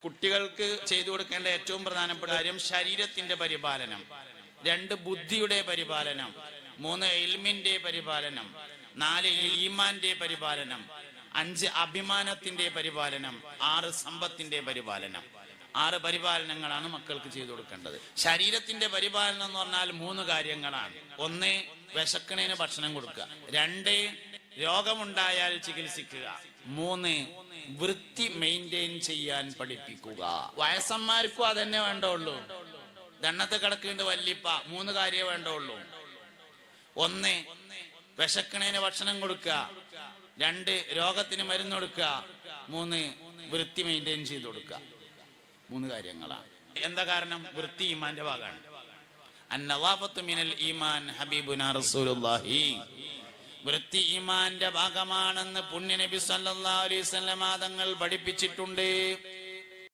കുട്ടികൾക്ക് ചെയ്തു കൊടുക്കേണ്ട ഏറ്റവും പ്രധാനപ്പെട്ട കാര്യം ശരീരത്തിന്റെ പരിപാലനം, 2 ബുദ്ധിയുടെ പരിപാലനം, 3 ഇൽമിന്റെ പരിപാലനം, 4 ഈമാന്റെ പരിപാലനം, 5 അഭിമാനത്തിന്റെ പരിപാലനം, 6 സമ്പത്തിന്റെ പരിപാലനം. 6 പരിപാലനങ്ങളാണ് മക്കൾക്ക് ചെയ്തു കൊടുക്കേണ്ടത്. ശരീരത്തിന്റെ പരിപാലനം എന്ന് പറഞ്ഞാൽ 3 കാര്യങ്ങളാണ്. 1 വിശക്കണേന് ഭക്ഷണം കൊടുക്കുക, 2 രോഗമുണ്ടായാൽ ചികിത്സിക്കുക, 3 വൃത്തി മെയിൻറ്റെയിൻ ചെയ്യാൻ പഠിപ്പിക്കുക. വയസ്സന്മാർക്കും അതന്നെ വേണ്ടുള്ളൂ. ദണ്ണത്തെ കിടക്കേണ്ട വല്യപ്പ 3 കാര്യമേ വേണ്ടുള്ളൂ. 1 വിശക്കണേന് ഭക്ഷണം കൊടുക്കുക, 2 രോഗത്തിന് മരുന്ന് കൊടുക്കുക, 3 വൃത്തി മെയിൻറ്റെയിൻ ചെയ്ത് കൊടുക്കുക. 3 കാര്യങ്ങളാണ്. എന്താ കാരണം? വൃത്തി ഈമാന്റെ ഭാഗമാണ്. അന്നവാഫത്തു മിനൽ ഈമാൻ ഹബീബുനാ റസൂലുള്ളാഹി. വൃത്തി ഈമാന്റെ ഭാഗമാണെന്ന് പുണ്യ നബി സല്ലല്ലാഹു അലൈഹി വസല്ലം തങ്ങൾ പഠിപ്പിച്ചിട്ടുണ്ട്.